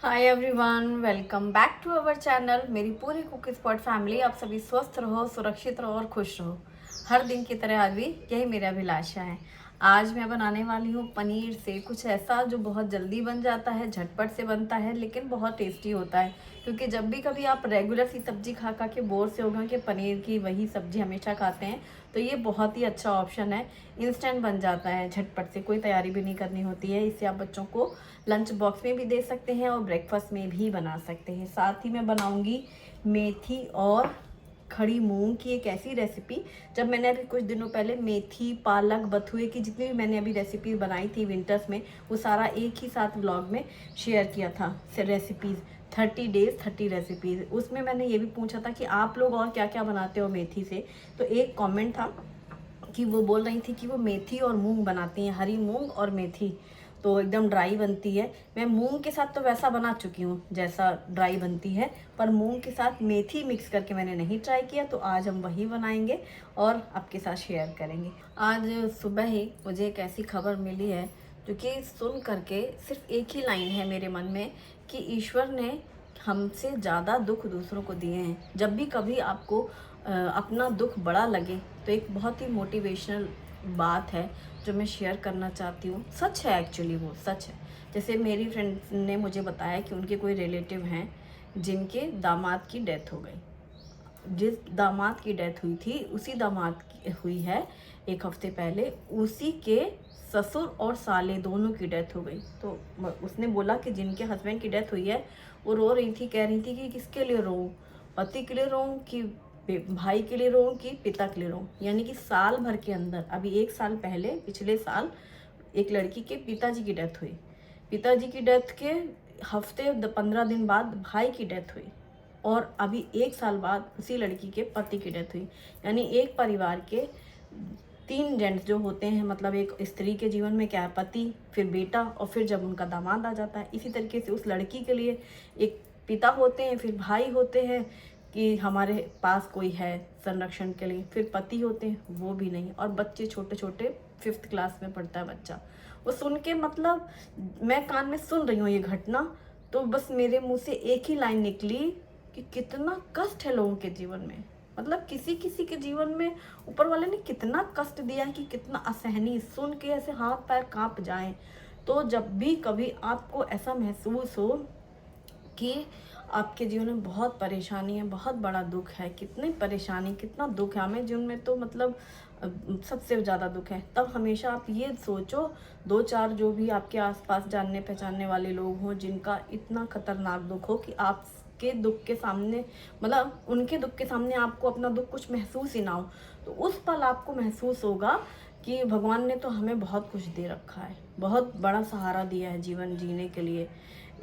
Hi everyone, welcome back to our channel. मेरी पूरी cook spot family, आप सभी स्वस्थ रहो, सुरक्षित रहो और खुश रहो। हर दिन की तरह आज भी यही मेरा अभिलाषा है। आज मैं बनाने वाली हूँ पनीर से कुछ ऐसा जो बहुत जल्दी बन जाता है, झटपट से बनता है, लेकिन बहुत टेस्टी होता है। क्योंकि जब भी कभी आप रेगुलर सी सब्जी खा खा के बोर से हो गए कि पनीर की वही सब्जी हमेशा खाते हैं, तो ये बहुत ही अच्छा ऑप्शन है। इंस्टेंट बन जाता है, झटपट से, कोई तैयारी भी नहीं करनी होती है। इससे आप बच्चों को लंच बॉक्स में भी दे सकते हैं और ब्रेकफास्ट में भी बना सकते हैं। साथ ही मैं बनाऊंगी मेथी और खड़ी मूंग की एक ऐसी रेसिपी। जब मैंने अभी कुछ दिनों पहले मेथी, पालक, बथुए की जितनी भी मैंने अभी रेसिपी बनाई थी विंटर्स में, वो सारा एक ही साथ व्लॉग में शेयर किया था। Recipes 30 days 30 recipes. उसमें मैंने ये भी पूछा था कि आप लोग और क्या क्या बनाते हो मेथी से। तो एक कमेंट था कि वो बोल रही थी कि वो मेथी और मूंग बनाती हैं, हरी मूंग और मेथी, तो एकदम ड्राई बनती है। मैं मूंग के साथ तो वैसा बना चुकी हूँ जैसा ड्राई बनती है, पर मूंग के साथ मेथी मिक्स करके मैंने नहीं ट्राई किया। तो आज हम वही बनाएंगे और आपके साथ शेयर करेंगे। आज सुबह ही मुझे एक ऐसी खबर मिली है जो कि सुन करके सिर्फ एक ही लाइन है मेरे मन में कि ईश्वर ने हमसे ज़्यादा दुख दूसरों को दिए हैं। जब भी कभी आपको अपना दुख बड़ा लगे तो एक बहुत ही मोटिवेशनल बात है जो मैं शेयर करना चाहती हूँ। सच है, एक्चुअली वो सच है। जैसे मेरी फ्रेंड ने मुझे बताया कि उनके कोई रिलेटिव हैं जिनके दामाद की डेथ हो गई। जिस दामाद की डेथ हुई थी उसी दामाद की हुई है एक हफ्ते पहले, उसी के ससुर और साले दोनों की डेथ हो गई। तो उसने बोला कि जिनके हस्बैंड की डेथ हुई है वो रो रही थी, कह रही थी कि किसके लिए रोऊं, पति के लिए रोऊं कि भाई के लिए रोऊं कि पिता के लिए रोऊं। यानी कि साल भर के अंदर, अभी एक साल पहले, पिछले साल एक लड़की के पिताजी की डेथ हुई। पिताजी की डेथ के हफ्ते 15 दिन बाद भाई की डेथ हुई और अभी एक साल बाद उसी लड़की के पति की डेथ हुई। यानी एक परिवार के 3 जेंट्स जो होते हैं, मतलब एक स्त्री के जीवन में क्या है, पति, फिर बेटा और फिर जब उनका दामाद आ जाता है। इसी तरीके से उस लड़की के लिए एक पिता होते हैं, फिर भाई होते हैं कि हमारे पास कोई है संरक्षण के लिए, फिर पति होते हैं, वो भी नहीं, और बच्चे छोटे छोटे 5th क्लास में पढ़ता है बच्चा। वो सुन के, मतलब मैं कान में सुन रही हूँ ये घटना, तो बस मेरे मुंह से एक ही लाइन निकली कि कितना कष्ट है लोगों के जीवन में। मतलब किसी किसी के जीवन में ऊपर वाले ने कितना कष्ट दिया है कि कितना असहनीय, सुन के ऐसे हाथ पैर कांप जाएं। तो जब भी कभी आपको ऐसा महसूस हो कि आपके जीवन में बहुत परेशानी है, बहुत बड़ा दुख है, कितनी परेशानी, कितना दुख है हमें जीवन में, तो मतलब सबसे ज़्यादा दुख है, तब हमेशा आप ये सोचो, 2-4 जो भी आपके आसपास जानने पहचानने वाले लोग हों जिनका इतना खतरनाक दुख हो कि आपके दुख के सामने, मतलब उनके दुख के सामने आपको अपना दुख कुछ महसूस ही ना हो, तो उस पल आपको महसूस होगा कि भगवान ने तो हमें बहुत कुछ दे रखा है, बहुत बड़ा सहारा दिया है जीवन जीने के लिए।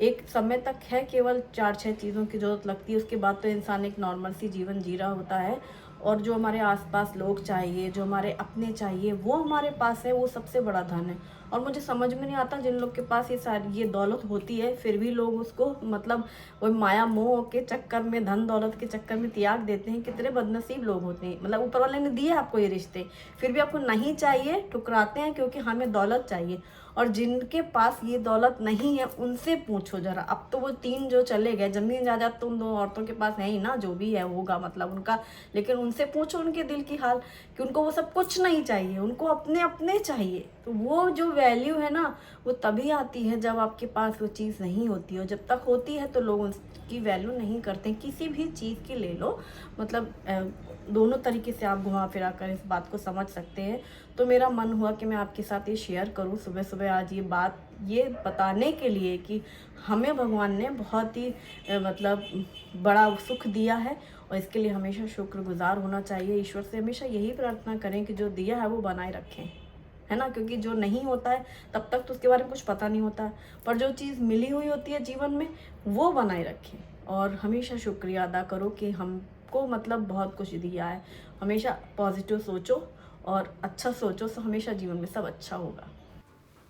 एक समय तक है केवल 4-6 चीज़ों की ज़रूरत लगती है, उसके बाद तो इंसान एक नॉर्मल सी जीवन जी रहा होता है। और जो हमारे आसपास लोग चाहिए, जो हमारे अपने चाहिए, वो हमारे पास है, वो सबसे बड़ा धन है। और मुझे समझ में नहीं आता जिन लोग के पास ये दौलत होती है फिर भी लोग उसको, मतलब वो माया मोह के चक्कर में, धन दौलत के चक्कर में त्याग देते हैं। कितने बदनसीब लोग होते हैं। मतलब ऊपर वाले ने दिए आपको ये रिश्ते, फिर भी आपको नहीं चाहिए, ठुकराते हैं क्योंकि हमें दौलत चाहिए। और जिनके पास ये दौलत नहीं है उनसे पूछो जरा। अब तो वो 3 जो चले गए, जमीन जायदाद तो उन 2 औरतों के पास है ही ना, जो भी है होगा मतलब उनका, लेकिन उनसे पूछो उनके दिल की हाल कि उनको वो सब कुछ नहीं चाहिए, उनको अपने अपने चाहिए। तो वो जो वैल्यू है ना, वो तभी आती है जब आपके पास वो चीज़ नहीं होती है। जब तक होती है तो लोग उसकी वैल्यू नहीं करते। किसी भी चीज़ की ले लो, मतलब दोनों तरीके से आप घुमा फिरा कर इस बात को समझ सकते हैं। तो मेरा मन हुआ कि मैं आपके साथ ये शेयर करूं सुबह सुबह आज ये बात, ये बताने के लिए कि हमें भगवान ने बहुत ही मतलब बड़ा सुख दिया है और इसके लिए हमेशा शुक्रगुजार होना चाहिए। ईश्वर से हमेशा यही प्रार्थना करें कि जो दिया है वो बनाए रखें, है ना, क्योंकि जो नहीं होता है तब तक तो उसके बारे में कुछ पता नहीं होता है, पर जो चीज़ मिली हुई होती है जीवन में वो बनाए रखें। और हमेशा शुक्रिया अदा करो कि हमको मतलब बहुत कुछ दिया है। हमेशा पॉजिटिव सोचो और अच्छा सोचो, तो हमेशा जीवन में सब अच्छा होगा।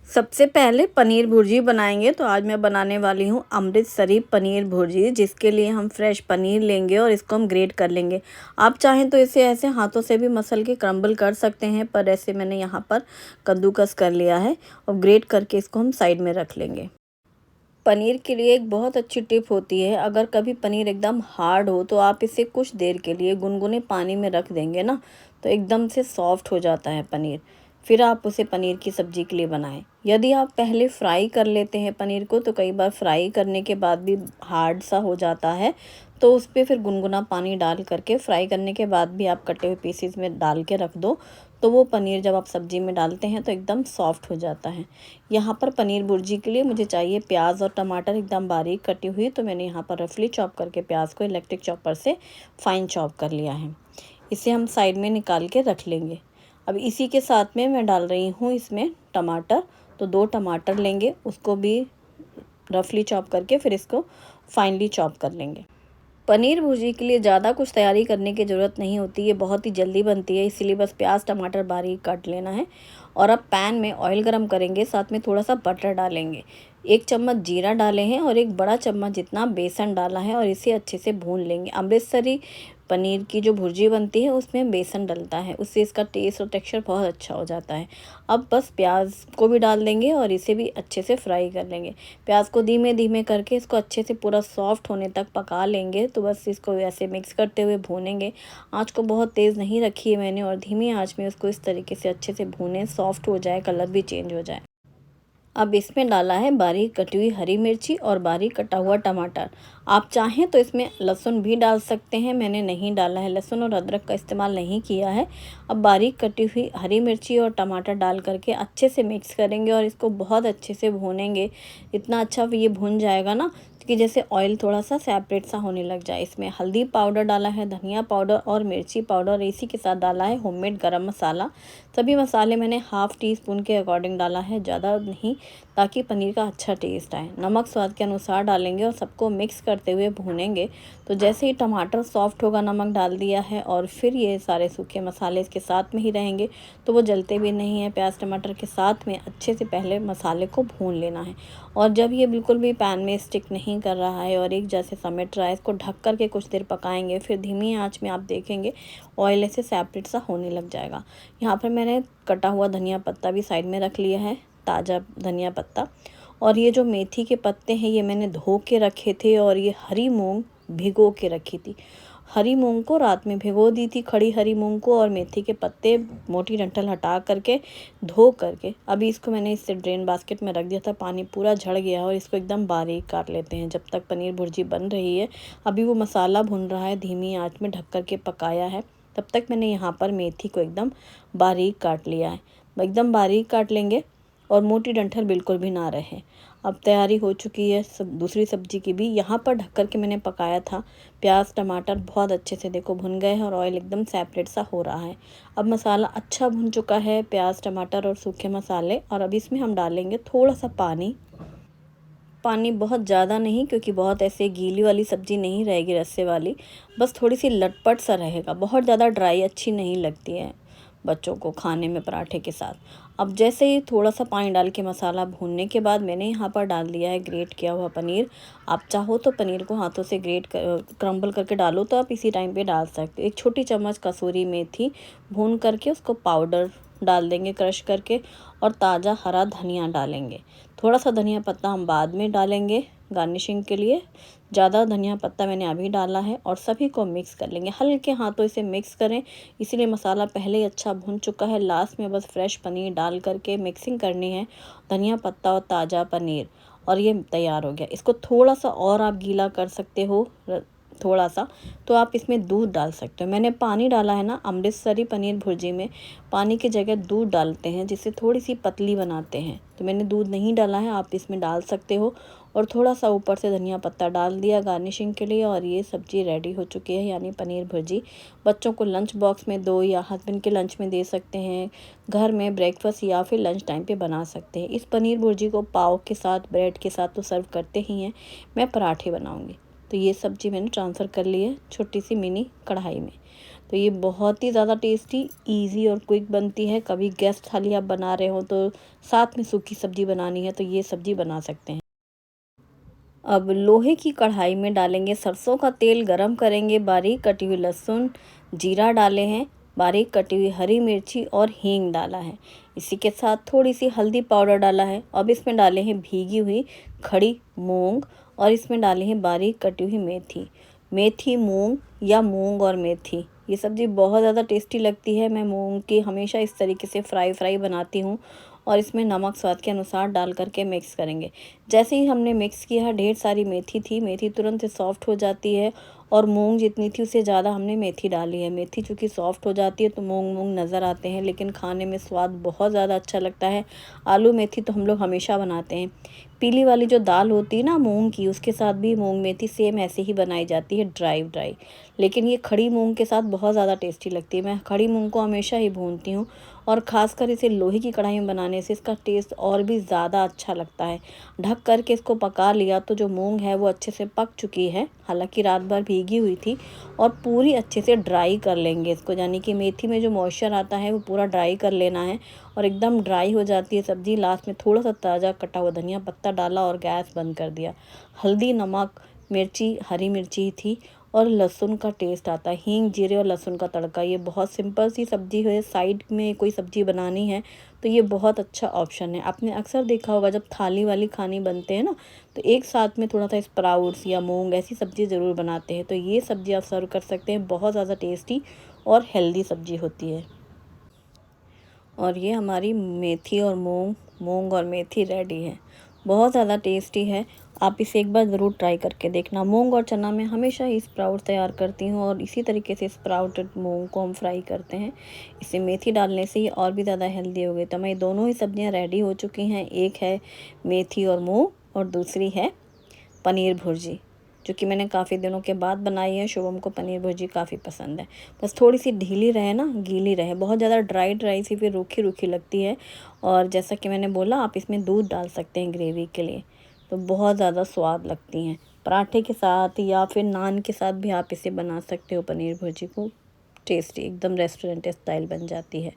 सबसे पहले पनीर भुर्जी बनाएंगे। तो आज मैं बनाने वाली हूँ अमृतसरी पनीर भुर्जी, जिसके लिए हम फ्रेश पनीर लेंगे और इसको हम ग्रेट कर लेंगे। आप चाहें तो इसे ऐसे हाथों से भी मसल के क्रम्बल कर सकते हैं, पर ऐसे मैंने यहाँ पर कद्दूकस कर लिया है और ग्रेट करके इसको हम साइड में रख लेंगे। पनीर के लिए एक बहुत अच्छी टिप होती है, अगर कभी पनीर एकदम हार्ड हो तो आप इसे कुछ देर के लिए गुनगुने पानी में रख देंगे ना, तो एकदम से सॉफ्ट हो जाता है पनीर। फिर आप उसे पनीर की सब्ज़ी के लिए बनाएं। यदि आप पहले फ्राई कर लेते हैं पनीर को, तो कई बार फ्राई करने के बाद भी हार्ड सा हो जाता है, तो उस पर फिर गुनगुना पानी डाल करके फ्राई करने के बाद भी आप कटे हुए पीसेस में डाल के रख दो, तो वो पनीर जब आप सब्ज़ी में डालते हैं तो एकदम सॉफ्ट हो जाता है। यहाँ पर पनीर भुर्जी के लिए मुझे चाहिए प्याज और टमाटर एकदम बारीक कटी हुई, तो मैंने यहाँ पर रफली चॉप करके प्याज को इलेक्ट्रिक चॉपर से फाइन चॉप कर लिया है। इसे हम साइड में निकाल के रख लेंगे। अब इसी के साथ में मैं डाल रही हूँ इसमें टमाटर, तो 2 टमाटर लेंगे, उसको भी रफली चॉप करके फिर इसको फाइनली चॉप कर लेंगे। पनीर भुर्जी के लिए ज़्यादा कुछ तैयारी करने की ज़रूरत नहीं होती, ये बहुत ही जल्दी बनती है, इसीलिए बस प्याज टमाटर बारीक काट लेना है। और अब पैन में ऑयल गरम करेंगे, साथ में थोड़ा सा बटर डालेंगे। 1 चम्मच जीरा डाले हैं और 1 बड़ा चम्मच जितना बेसन डाला है, और इसे अच्छे से भून लेंगे। अमृतसरी पनीर की जो भुर्जी बनती है उसमें बेसन डलता है, उससे इसका टेस्ट और टेक्सचर बहुत अच्छा हो जाता है। अब बस प्याज को भी डाल देंगे और इसे भी अच्छे से फ्राई कर लेंगे। प्याज को धीमे धीमे करके इसको अच्छे से पूरा सॉफ्ट होने तक पका लेंगे। तो बस इसको ऐसे मिक्स करते हुए भूनेंगे। आँच को बहुत तेज़ नहीं रखी है मैंने, और धीमी आँच में उसको इस तरीके से अच्छे से भूनें, सॉफ्ट हो जाए, कलर भी चेंज हो जाए। अब इसमें डाला है बारीक कटी हुई हरी मिर्ची और बारीक कटा हुआ टमाटर। आप चाहें तो इसमें लहसुन भी डाल सकते हैं, मैंने नहीं डाला है, लहसुन और अदरक का इस्तेमाल नहीं किया है। अब बारीक कटी हुई हरी मिर्ची और टमाटर डाल करके अच्छे से मिक्स करेंगे और इसको बहुत अच्छे से भूनेंगे। इतना अच्छा ये भून जाएगा ना कि जैसे ऑयल थोड़ा सा सेपरेट सा होने लग जाए। इसमें हल्दी पाउडर डाला है, धनिया पाउडर और मिर्ची पाउडर, इसी के साथ डाला है होममेड गरम मसाला। सभी मसाले मैंने हाफ़ टी स्पून के अकॉर्डिंग डाला है, ज़्यादा नहीं, ताकि पनीर का अच्छा टेस्ट आए। नमक स्वाद के अनुसार डालेंगे और सबको मिक्स करते हुए भूनेंगे। तो जैसे ही टमाटर सॉफ्ट होगा, नमक डाल दिया है, और फिर ये सारे सूखे मसाले इसके साथ में ही रहेंगे, तो वो जलते भी नहीं हैं। प्याज टमाटर के साथ में अच्छे से पहले मसाले को भून लेना है, और जब ये बिल्कुल भी पैन में स्टिक नहीं कर रहा है और एक जैसे समेट रहा है, इसको ढक कर के कुछ देर पकाएंगे। फिर धीमी आंच में आप देखेंगे ऑयल ऐसे सेपरेट सा होने लग जाएगा। यहाँ पर मैंने कटा हुआ धनिया पत्ता भी साइड में रख लिया है, ताज़ा धनिया पत्ता। और ये जो मेथी के पत्ते हैं ये मैंने धो के रखे थे, और ये हरी मूंग भिगो के रखी थी। हरी मूंग को रात में भिगो दी थी, खड़ी हरी मूंग को, और मेथी के पत्ते मोटी डंठल हटा करके धो करके अभी इसको मैंने इससे ड्रेन बास्केट में रख दिया था। पानी पूरा झड़ गया, और इसको एकदम बारीक काट लेते हैं जब तक पनीर भुर्जी बन रही है। अभी वो मसाला भुन रहा है, धीमी आंच में ढक करके पकाया है, तब तक मैंने यहाँ पर मेथी को एकदम बारीक काट लिया है। एकदम बारीक काट लेंगे और मोटी डंठल बिल्कुल भी ना रहे। अब तैयारी हो चुकी है दूसरी सब्जी की भी। यहाँ पर ढक कर के मैंने पकाया था। प्याज टमाटर बहुत अच्छे से देखो भुन गए हैं, और ऑयल एकदम सेपरेट सा हो रहा है। अब मसाला अच्छा भुन चुका है, प्याज टमाटर और सूखे मसाले, और अब इसमें हम डालेंगे थोड़ा सा पानी। पानी बहुत ज़्यादा नहीं, क्योंकि बहुत ऐसे गीली वाली सब्ज़ी नहीं रहेगी, रस्से वाली, बस थोड़ी सी लटपट सा रहेगा। बहुत ज़्यादा ड्राई अच्छी नहीं लगती है बच्चों को खाने में पराठे के साथ। अब जैसे ही थोड़ा सा पानी डाल के मसाला भूनने के बाद मैंने यहाँ पर डाल दिया है ग्रेट किया हुआ पनीर। आप चाहो तो पनीर को हाथों से क्रम्बल करके डालो, तो आप इसी टाइम पे डाल सकते हो। 1 छोटी चम्मच कसूरी मेथी भून करके उसको पाउडर डाल देंगे क्रश करके, और ताज़ा हरा धनिया डालेंगे। थोड़ा सा धनिया पत्ता हम बाद में डालेंगे गार्निशिंग के लिए, ज़्यादा धनिया पत्ता मैंने अभी डाला है। और सभी को मिक्स कर लेंगे, हल्के हाथों इसे मिक्स करें, इसीलिए मसाला पहले ही अच्छा भुन चुका है। लास्ट में बस फ्रेश पनीर डाल करके मिक्सिंग करनी है, धनिया पत्ता और ताज़ा पनीर, और ये तैयार हो गया। इसको थोड़ा सा और आप गीला कर सकते हो, थोड़ा सा, तो आप इसमें दूध डाल सकते हो। मैंने पानी डाला है ना, अमृतसरी पनीर भुर्जी में पानी की जगह दूध डालते हैं, जिससे थोड़ी सी पतली बनाते हैं, तो मैंने दूध नहीं डाला है, आप इसमें डाल सकते हो। और थोड़ा सा ऊपर से धनिया पत्ता डाल दिया गार्निशिंग के लिए, और ये सब्ज़ी रेडी हो चुकी है, यानी पनीर भुर्जी। बच्चों को लंच बॉक्स में दो, या हस्बैंड के लंच में दे सकते हैं, घर में ब्रेकफास्ट या फिर लंच टाइम पे बना सकते हैं। इस पनीर भुर्जी को पाव के साथ, ब्रेड के साथ तो सर्व करते ही हैं, मैं पराठे बनाऊँगी। तो ये सब्ज़ी मैंने ट्रांसफ़र कर ली है छोटी सी मिनी कढ़ाई में। तो ये बहुत ही ज़्यादा टेस्टी, इजी और क्विक बनती है। कभी गेस्ट थाली आप बना रहे हो तो साथ में सूखी सब्ज़ी बनानी है, तो ये सब्ज़ी बना सकते हैं। अब लोहे की कढ़ाई में डालेंगे सरसों का तेल, गरम करेंगे, बारीक कटी हुई लहसुन, जीरा डाले हैं, बारीक कटी हुई हरी मिर्ची और हींग डाला है। इसी के साथ थोड़ी सी हल्दी पाउडर डाला है। अब इसमें डाले हैं भीगी हुई खड़ी मूंग और इसमें डाले हैं बारीक कटी हुई मेथी। मेथी मूंग या मूंग और मेथी, ये सब्ज़ी बहुत ज़्यादा टेस्टी लगती है। मैं मूंग की हमेशा इस तरीके से फ्राई बनाती हूँ और इसमें नमक स्वाद के अनुसार डाल करके मिक्स करेंगे। जैसे ही हमने मिक्स किया, ढेर सारी मेथी थी, मेथी तुरंत सॉफ्ट हो जाती है और मूंग जितनी थी उससे ज़्यादा हमने मेथी डाली है। मेथी चूँकि सॉफ्ट हो जाती है तो मूंग मूंग नज़र आते हैं, लेकिन खाने में स्वाद बहुत ज़्यादा अच्छा लगता है। आलू मेथी तो हम लोग हमेशा बनाते हैं। पीली वाली जो दाल होती है ना मूंग की, उसके साथ भी मूंग मेथी सेम ऐसे ही बनाई जाती है, ड्राई। लेकिन ये खड़ी मूंग के साथ बहुत ज़्यादा टेस्टी लगती है। मैं खड़ी मूंग को हमेशा ही भूनती हूँ और ख़ासकर इसे लोहे की कढ़ाई में बनाने से इसका टेस्ट और भी ज़्यादा अच्छा लगता है। ढक करके इसको पका लिया तो जो मूंग है वो अच्छे से पक चुकी है, हालांकि रात भर भीगी हुई थी, और पूरी अच्छे से ड्राई कर लेंगे इसको, यानी कि मेथी में जो मॉइस्चर आता है वो पूरा ड्राई कर लेना है। और एकदम ड्राई हो जाती है सब्ज़ी, लास्ट में थोड़ा सा ताज़ा कटा हुआ धनिया पत्ता डाला और गैस बंद कर दिया। हल्दी, नमक, मिर्ची, हरी मिर्ची थी और लहसुन का टेस्ट आता है, हींग, जीरे और लहसुन का तड़का। ये बहुत सिंपल सी सब्ज़ी है, साइड में कोई सब्ज़ी बनानी है तो ये बहुत अच्छा ऑप्शन है। आपने अक्सर देखा होगा जब थाली वाली खाने बनते हैं ना, तो एक साथ में थोड़ा सा स्प्राउट्स या मूंग ऐसी सब्ज़ी ज़रूर बनाते हैं, तो ये सब्ज़ी आप सर्व कर सकते हैं। बहुत ज़्यादा टेस्टी और हेल्दी सब्ज़ी होती है। और ये हमारी मेथी और मूंग और मेथी रेडी है। बहुत ज़्यादा टेस्टी है, आप इसे एक बार ज़रूर ट्राई करके देखना। मूंग और चना में हमेशा ही स्प्राउट तैयार करती हूँ और इसी तरीके से स्प्राउटेड मूंग को हम फ्राई करते हैं। इसे मेथी डालने से ही और भी ज़्यादा हेल्दी हो गई। तो हमारी दोनों ही सब्जियाँ रेडी हो चुकी हैं। एक है मेथी और मूंग और दूसरी है पनीर भुर्जी, जो कि मैंने काफ़ी दिनों के बाद बनाई है। शुभम को पनीर भुर्जी काफ़ी पसंद है। बस थोड़ी सी ढीली रहे ना, गीली रहे, बहुत ज़्यादा ड्राई सी फिर रूखी रूखी लगती है। और जैसा कि मैंने बोला, आप इसमें दूध डाल सकते हैं ग्रेवी के लिए, तो बहुत ज़्यादा स्वाद लगती हैं। पराठे के साथ या फिर नान के साथ भी आप इसे बना सकते हो पनीर भुर्जी को। टेस्टी एकदम रेस्टोरेंट स्टाइल बन जाती है।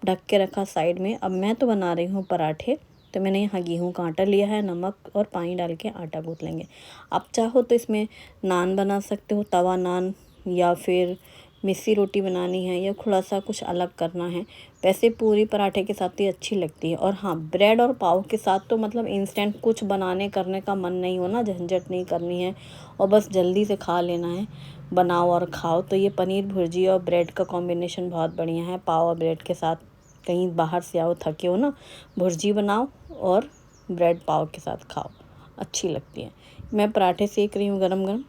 ढक के रखा साइड में। अब मैं तो बना रही हूँ पराठे। तो मैंने यहाँ गेहूं का आटा लिया है, नमक और पानी डाल के आटा गूँथ लेंगे। आप चाहो तो इसमें नान बना सकते हो, तवा नान, या फिर मिस्सी रोटी बनानी है या थोड़ा सा कुछ अलग करना है। वैसे पूरी पराठे के साथ ही अच्छी लगती है। और हाँ, ब्रेड और पाव के साथ तो मतलब इंस्टेंट कुछ बनाने करने का मन नहीं हो ना, झंझट नहीं करनी है और बस जल्दी से खा लेना है, बनाओ और खाओ। तो ये पनीर भुर्जी और ब्रेड का कॉम्बिनेशन बहुत बढ़िया है। पाव और ब्रेड के साथ कहीं बाहर से आओ, थके हो ना, भुर्जी बनाओ और ब्रेड पाव के साथ खाओ, अच्छी लगती है। मैं पराठे सेक रही हूँ गरम गरम।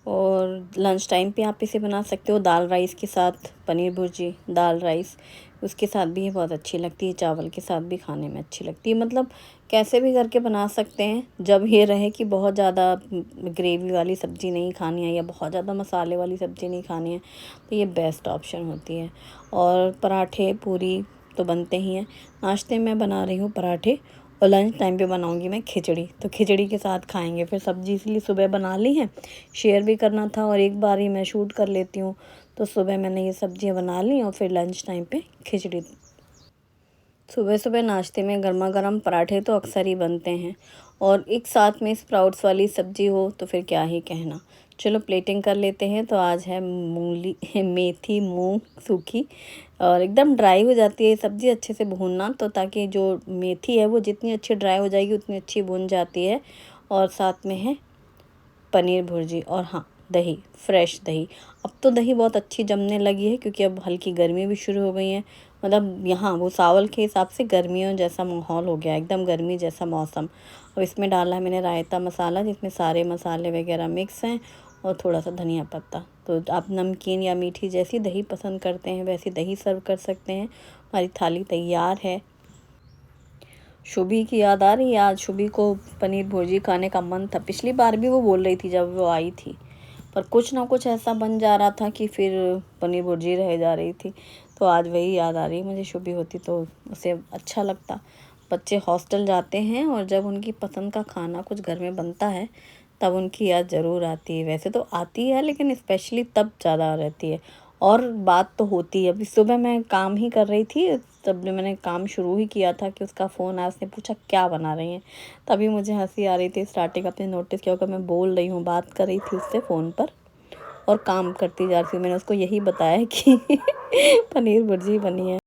और लंच टाइम पे आप इसे बना सकते हो दाल राइस के साथ। पनीर भुर्जी दाल राइस उसके साथ भी ये बहुत अच्छी लगती है, चावल के साथ भी खाने में अच्छी लगती है। मतलब कैसे भी करके बना सकते हैं, जब ये रहे कि बहुत ज़्यादा ग्रेवी वाली सब्ज़ी नहीं खानी है या बहुत ज़्यादा मसाले वाली सब्ज़ी नहीं खानी है, तो ये बेस्ट ऑप्शन होती है। और पराठे पूरी तो बनते ही हैं। नाश्ते में बना रही हूँ पराठे और लंच टाइम पे बनाऊंगी मैं खिचड़ी, तो खिचड़ी के साथ खाएंगे। फिर सब्ज़ी इसलिए सुबह बना ली है, शेयर भी करना था और एक बार ही मैं शूट कर लेती हूँ, तो सुबह मैंने ये सब्जियाँ बना ली और फिर लंच टाइम पे खिचड़ी। सुबह सुबह नाश्ते में गर्मा गर्म पराठे तो अक्सर ही बनते हैं और एक साथ में स्प्राउट्स वाली सब्ज़ी हो तो फिर क्या ही कहना। चलो प्लेटिंग कर लेते हैं। तो आज है मूंगली मेथी मूंग सूखी, और एकदम ड्राई हो जाती है सब्ज़ी, अच्छे से भूनना, तो ताकि जो मेथी है वो जितनी अच्छी ड्राई हो जाएगी उतनी अच्छी भून जाती है। और साथ में है पनीर भुर्जी और हाँ, दही, फ्रेश दही। अब तो दही बहुत अच्छी जमने लगी है क्योंकि अब हल्की गर्मी भी शुरू हो गई है। मतलब यहाँ वो सावल के हिसाब से गर्मियों जैसा माहौल हो गया, एकदम गर्मी जैसा मौसम। अब इसमें डाला है मैंने रायता मसाला, जिसमें सारे मसाले वगैरह मिक्स हैं, और थोड़ा सा धनिया पत्ता। तो आप नमकीन या मीठी जैसी दही पसंद करते हैं वैसी दही सर्व कर सकते हैं। हमारी थाली तैयार है। शुभी की याद आ रही है, आज शुभी को पनीर भुर्जी खाने का मन था। पिछली बार भी वो बोल रही थी जब वो आई थी, पर कुछ ना कुछ ऐसा बन जा रहा था कि फिर पनीर भुर्जी रह जा रही थी। तो आज वही याद आ रही है मुझे, शुभी होती तो उसे अच्छा लगता। बच्चे हॉस्टल जाते हैं और जब उनकी पसंद का खाना कुछ घर में बनता है तब उनकी याद ज़रूर आती है। वैसे तो आती है लेकिन स्पेशली तब ज़्यादा रहती है। और बात तो होती है। अभी सुबह मैं काम ही कर रही थी, तब मैंने काम शुरू ही किया था कि उसका फ़ोन आया, उसने पूछा क्या बना रही हैं। तभी मुझे हंसी आ रही थी। स्टार्टिंग आपने नोटिस किया होगा, मैं बोल रही हूँ, बात कर रही थी उससे फ़ोन पर और काम करती जा रही थी। मैंने उसको यही बताया कि पनीर भुर्जी बनी है।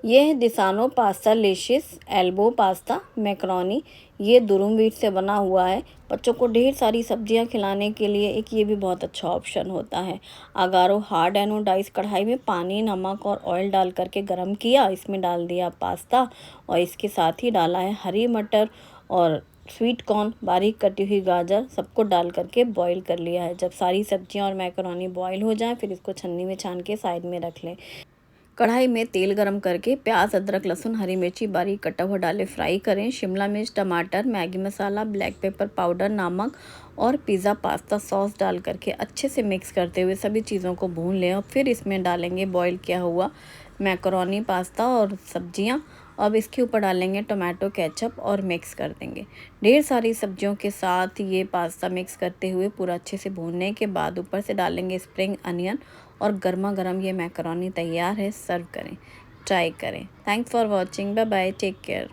ये है दिसानो पास्ता लेशिस एल्बो पास्ता मैक्रोनी। ये दुरुम व्हीट से बना हुआ है। बच्चों को ढेर सारी सब्जियां खिलाने के लिए एक ये भी बहुत अच्छा ऑप्शन होता है। अगारो हार्ड एनोडाइज कढ़ाई में पानी, नमक और ऑयल डाल करके गरम किया। इसमें डाल दिया पास्ता और इसके साथ ही डाला है हरी मटर और स्वीट कॉर्न, बारीक कटी हुई गाजर, सबको डाल करके बॉईल कर लिया है। जब सारी सब्जियां और मैक्रोनी बॉईल हो जाए फिर इसको छन्नी में छान के साइड में रख लें। कढ़ाई में तेल गरम करके प्याज, अदरक, लहसुन, हरी मिर्ची बारीक कटा हुआ डाले फ्राई करें। शिमला मिर्च, टमाटर, मैगी मसाला, ब्लैक पेपर पाउडर, नमक और पिज़्ज़ा पास्ता सॉस डाल करके अच्छे से मिक्स करते हुए सभी चीज़ों को भून लें। और फिर इसमें डालेंगे बॉईल किया हुआ मैक्रोनी, पास्ता और सब्जियां। अब इसके ऊपर डालेंगे टोमेटो केचप और मिक्स कर देंगे। ढेर सारी सब्जियों के साथ ये पास्ता मिक्स करते हुए पूरा अच्छे से भूनने के बाद ऊपर से डालेंगे स्प्रिंग अनियन और गर्मा गर्म ये मैक्रोनी तैयार है। सर्व करें, ट्राई करें। Thanks for watching, bye bye, take care.